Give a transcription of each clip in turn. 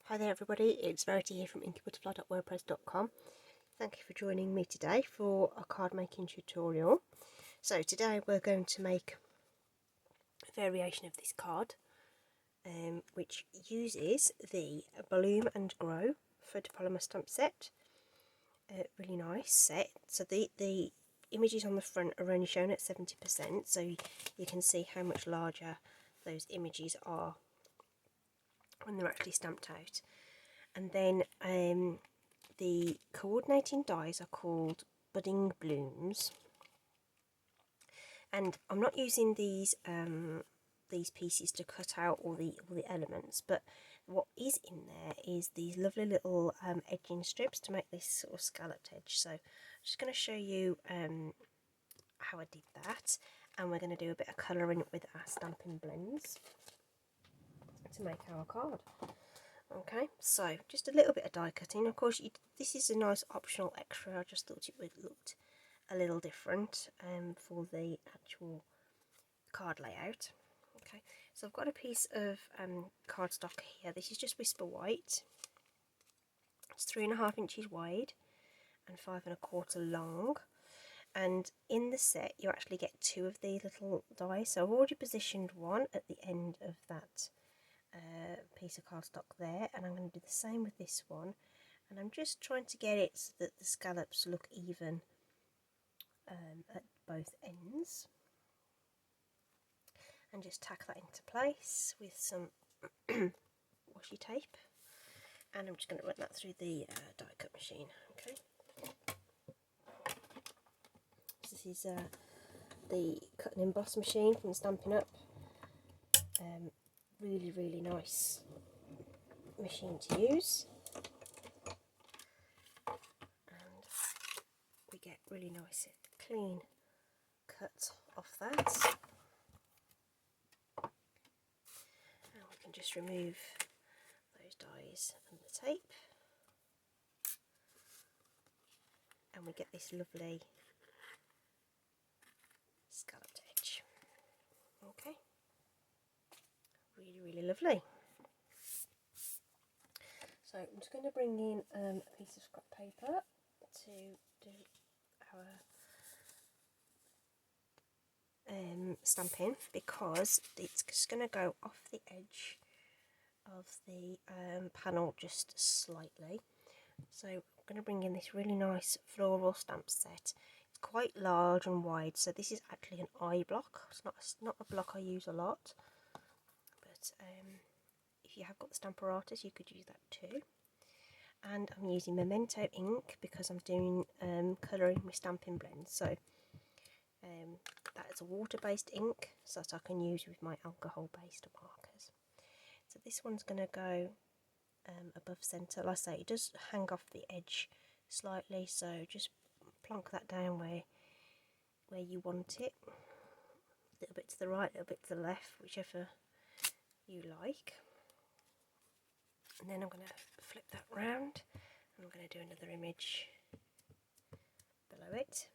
Hi there everybody, it's Verity here from inkybutterfly.wordpress.com. Thank you for joining me today for a card making tutorial. So today we're going to make a variation of this card which uses the Bloom and Grow photopolymer stamp set. Really nice set. So the images on the front are only shown at 70%, so you can see how much larger those images are when they're actually stamped out. And then the coordinating dies are called Budding Blooms, and I'm not using these pieces to cut out all the elements, but what is in there is these lovely little edging strips to make this sort of scalloped edge. So I'm just going to show you how I did that, and we're going to do a bit of colouring with our Stampin' Blends to make our card. Okay, so just a little bit of die cutting. Of course, this is a nice optional extra. I just thought it would look a little different for the actual card layout. Okay, so I've got a piece of cardstock here. This is just Whisper White. It's 3.5 inches wide and 5 1/4 long. And in the set, you actually get 2 of these little dies. So I've already positioned one at the end of that piece of cardstock there, and I'm going to do the same with this one, and I'm just trying to get it so that the scallops look even at both ends, and just tack that into place with some washi tape, and I'm just going to run that through the die cut machine. Okay, this is the cut and emboss machine from Stampin' Up. Really nice machine to use, and we get really nice clean cut off that, and we can just remove those dies and the tape, and we get this lovely scalloped edge. Okay, really lovely. So I'm just going to bring in a piece of scrap paper to do our stamping, because it's just going to go off the edge of the panel just slightly. So I'm going to bring in this really nice floral stamp set. It's quite large and wide, so this is actually an eye block. It's not a block I use a lot, but if you have got the Stamparatus, you could use that too. And I'm using Memento ink because I'm doing colouring with Stampin' Blends. So that is a water-based ink, so that I can use with my alcohol-based markers. So this one's going to go above centre. Like I say, it does hang off the edge slightly, so just plonk that down where you want it. A little bit to the right, a little bit to the left, whichever you like. And then I'm going to flip that round, and I'm going to do another image below it.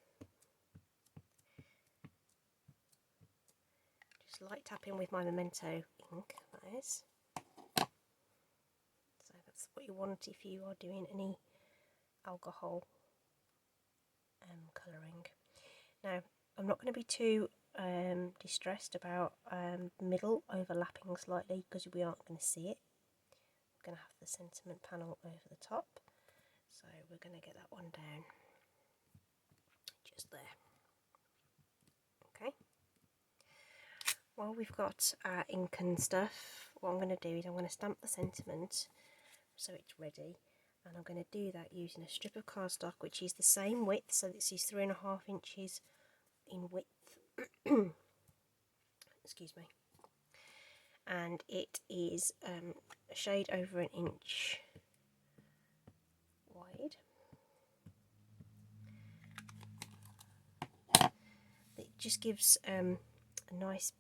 Just light tapping with my Memento ink, that is. So that's what you want if you are doing any alcohol colouring. Now, I'm not going to be too distressed about middle overlapping slightly, because we aren't going to see it. We're going to have the sentiment panel over the top, so we're going to get that one down just there. Okay, while we've got our ink and stuff, what I'm going to do is I'm going to stamp the sentiment so it's ready, and I'm going to do that using a strip of cardstock which is the same width, so this is 3.5 inches in width. Excuse me. And it is a shade over 1 inch wide. It just gives a nice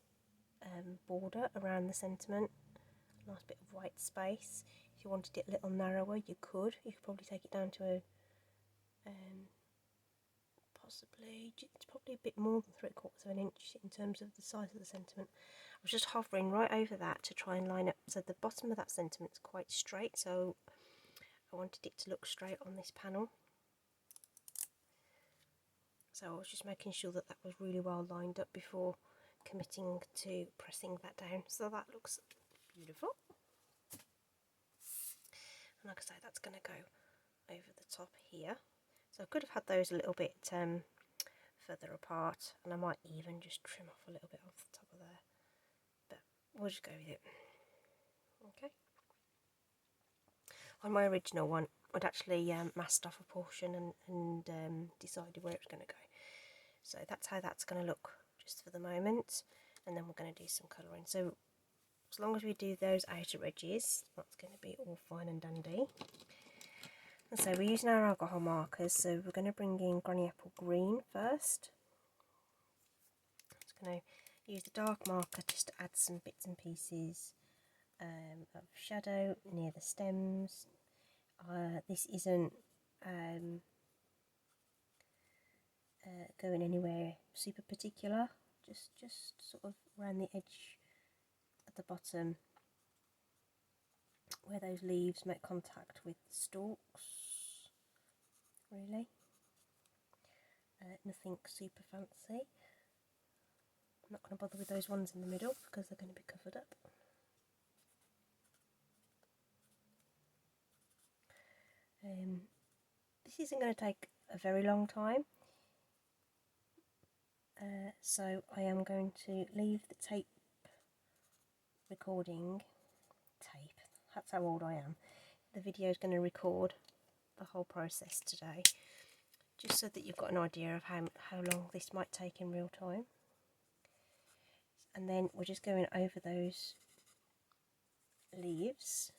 border around the sentiment, a nice bit of white space. If you wanted it a little narrower, you could probably take it down to possibly, it's probably a bit more than 3/4 of an inch in terms of the size of the sentiment. I was just hovering right over that to try and line up, so the bottom of that sentiment is quite straight, so I wanted it to look straight on this panel. So I was just making sure that that was really well lined up before committing to pressing that down. So that looks beautiful. And like I say, that's going to go over the top here. So I could have had those a little bit further apart, and I might even just trim off a little bit off the top of there. But we'll just go with it. Okay. On my original one, I'd actually masked off a portion and decided where it was going to go. So that's how that's going to look just for the moment, and then we're going to do some colouring. So as long as we do those outer edges, that's going to be all fine and dandy. And so we're using our alcohol markers, so we're going to bring in Granny Apple Green first. Just going to use the dark marker just to add some bits and pieces of shadow near the stems. This isn't going anywhere super particular, just sort of around the edge at the bottom where those leaves make contact with the stalks, really. Nothing super fancy. I'm not going to bother with those ones in the middle because they're going to be covered up. This isn't going to take a very long time, so I am going to leave the tape recording. That's how old I am. The video is going to record the whole process today, just so that you've got an idea of how long this might take in real time. And then we're just going over those leaves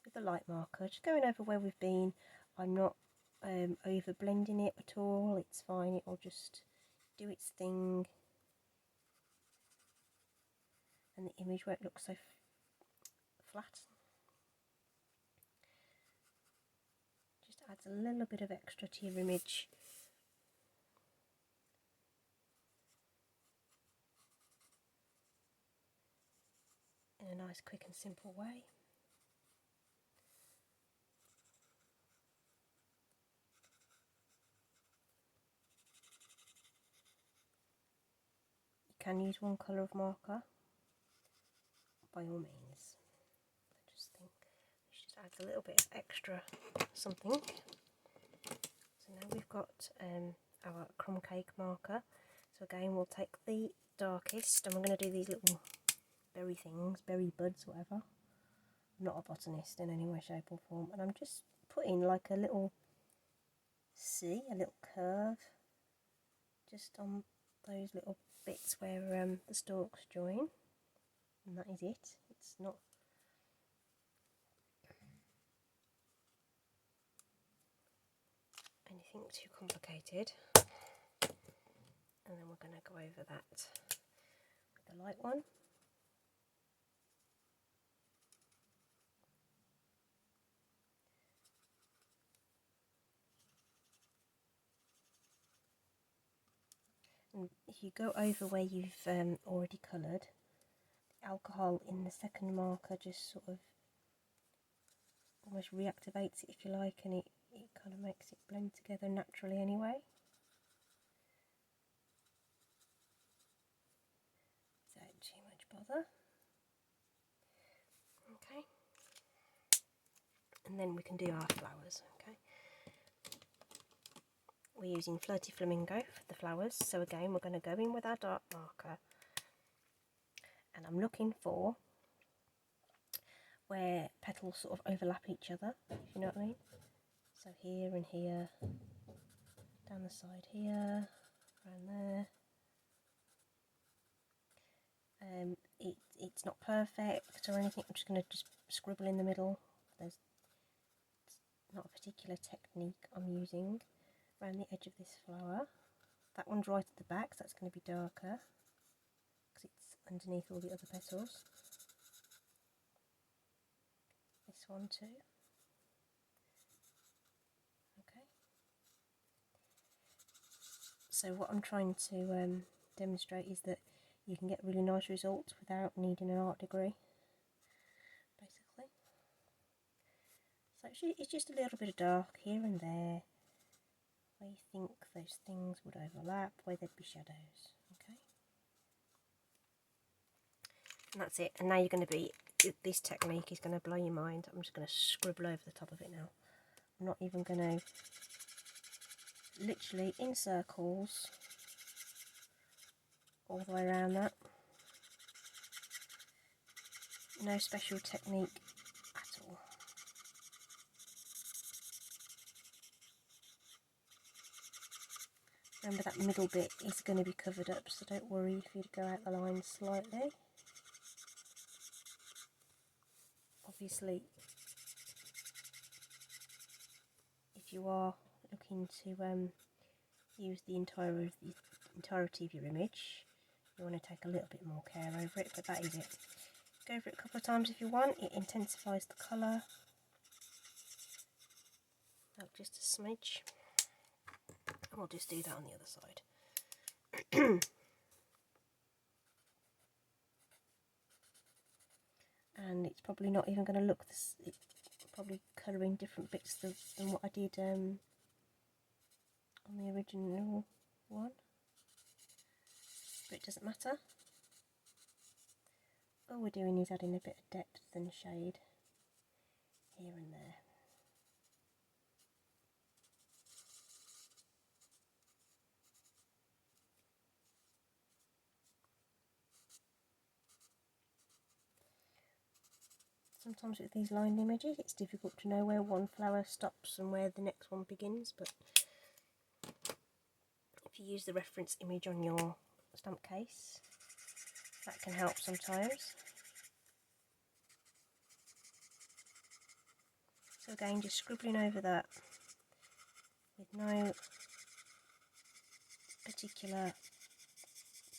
with the light marker, just going over where we've been. I'm not over blending it at all, it's fine, it will just do its thing, and the image won't look so flat. Just adds a little bit of extra to your image. In a nice, quick and simple way. You can use one colour of marker, by all means. I just think it just adds a little bit of extra something. So now we've got our crumb cake marker. So again, we'll take the darkest, and we're going to do these little berry things, berry buds, whatever. I'm not a botanist in any way, shape or form, and I'm just putting like a little C, a little curve, just on those little bits where the stalks join, and that is it. It's not anything too complicated. And then we're going to go over that with the light one. And if you go over where you've already coloured, the alcohol in the second marker just sort of almost reactivates it, if you like, and it kind of makes it blend together naturally anyway. Without too much bother. Okay. And then we can do our flowers, okay. We're using Flirty Flamingo for the flowers, so again we're going to go in with our dark marker, and I'm looking for where petals sort of overlap each other, if you know what I mean. So here and here, down the side here, around there. It's not perfect or anything, I'm just going to just scribble in the middle. There's not a particular technique I'm using. Around the edge of this flower. That one's right at the back, so that's going to be darker because it's underneath all the other petals. This one too. Okay. So what I'm trying to demonstrate is that you can get really nice results without needing an art degree, basically. So it's just a little bit of dark here and there, where you think those things would overlap, where there'd be shadows, okay? And that's it. And now you're going to be, this technique is going to blow your mind. I'm just going to scribble over the top of it now. I'm not even going to, literally in circles all the way around that. No special technique at all. Remember, that middle bit is going to be covered up, so don't worry if you go out the line slightly. Obviously, if you are looking to use the entirety of your image, you want to take a little bit more care over it, but that is it. Go over it a couple of times if you want. It intensifies the colour. Like just a smidge. And we'll just do that on the other side. And it's probably not even going to look this, it's probably colouring different bits than what I did on the original one, but it doesn't matter. All we're doing is adding a bit of depth and shade here and there. Sometimes with these lined images it's difficult to know where one flower stops and where the next one begins, but if you use the reference image on your stamp case, that can help sometimes. So again, just scribbling over that with no particular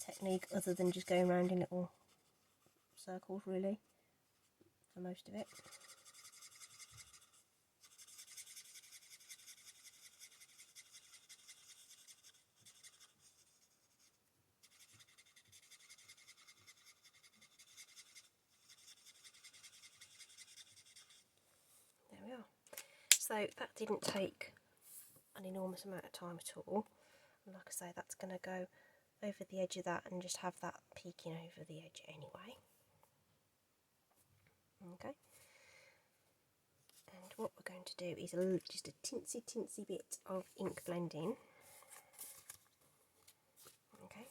technique other than just going around in little circles, really, for most of it. There we are. So that didn't take an enormous amount of time at all. And like I say, that's going to go over the edge of that and just have that peeking over the edge anyway. Okay. And what we're going to do is just a tinsy bit of ink blending. Okay.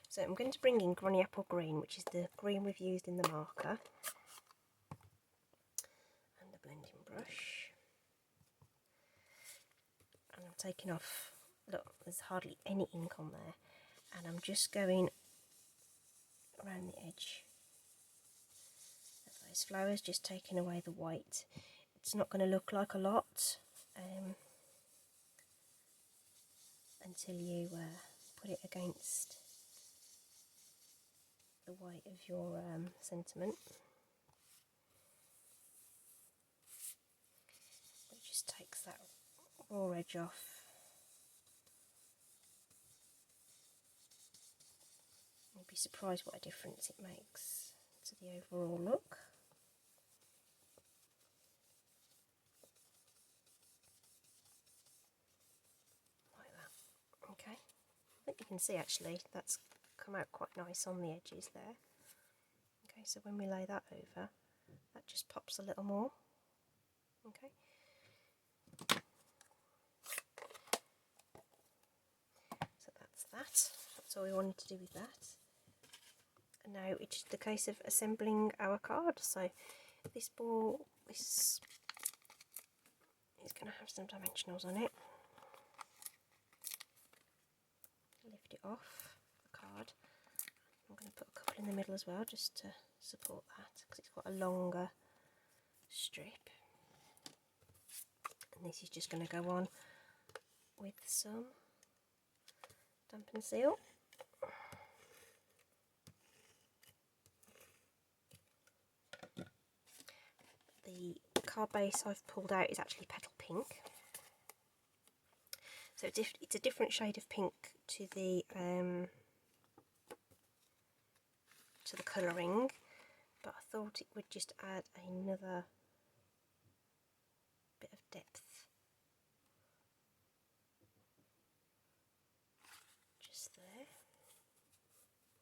So I'm going to bring in Granny Apple Green, which is the green we've used in the marker. And the blending brush. And I'm taking off, look, there's hardly any ink on there. And I'm just going around the edge of those flowers, just taking away the white. It's not going to look like a lot until you put it against the white of your sentiment. It just takes that raw edge off. You'd be surprised what a difference it makes to the overall look. Like that. Okay. I think you can see actually that's come out quite nice on the edges there. Okay, so when we lay that over, that just pops a little more. Okay. So that's that. That's all we wanted to do with that. And now it's just the case of assembling our card. So this ball, this is going to have some dimensionals on it. Lift it off the card. I'm going to put a couple in the middle as well, just to support that, because it's got a longer strip. And this is just going to go on with some Stampin' Seal. The card base I've pulled out is actually Petal Pink. So it's a different shade of pink to the colouring, but I thought it would just add another bit of depth. Just there.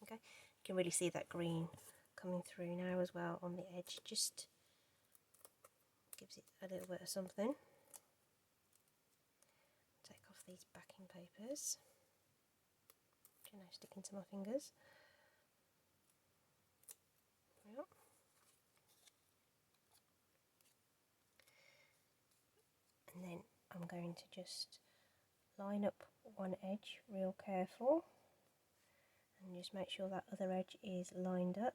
Okay, you can really see that green coming through now as well on the edge. Just gives it a little bit of something. Take off these backing papers. You know, sticking to my fingers. Yep. And then I'm going to just line up one edge real careful and just make sure that other edge is lined up.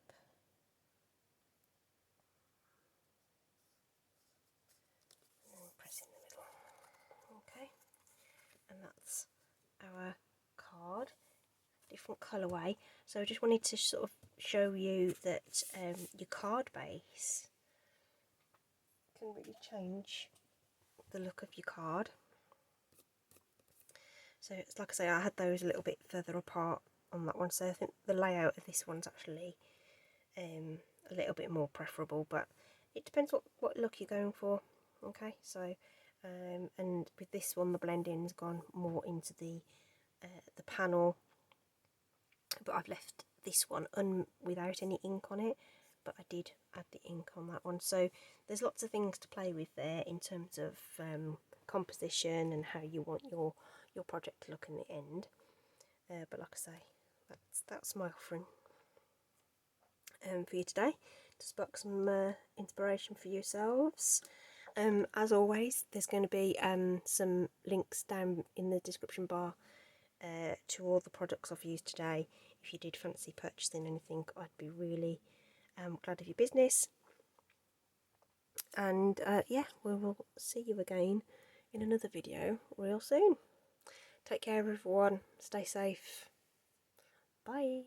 And then press in the middle. Okay, and that's our card. Different colourway. So I just wanted to sort of show you that your card base can really change the look of your card. So it's like I say, I had those a little bit further apart on that one, so I think the layout of this one's actually a little bit more preferable, but it depends what look you're going for. Okay, so and with this one the blending's gone more into the panel, but I've left this one without any ink on it, but I did add the ink on that one. So there's lots of things to play with there in terms of composition and how you want your project to look in the end. But like I say, that's my offering for you today, to spark some inspiration for yourselves. As always, there's going to be some links down in the description bar to all the products I've used today. If you did fancy purchasing anything, I'd be really glad of your business. And yeah, we will see you again in another video real soon. Take care everyone, stay safe, bye.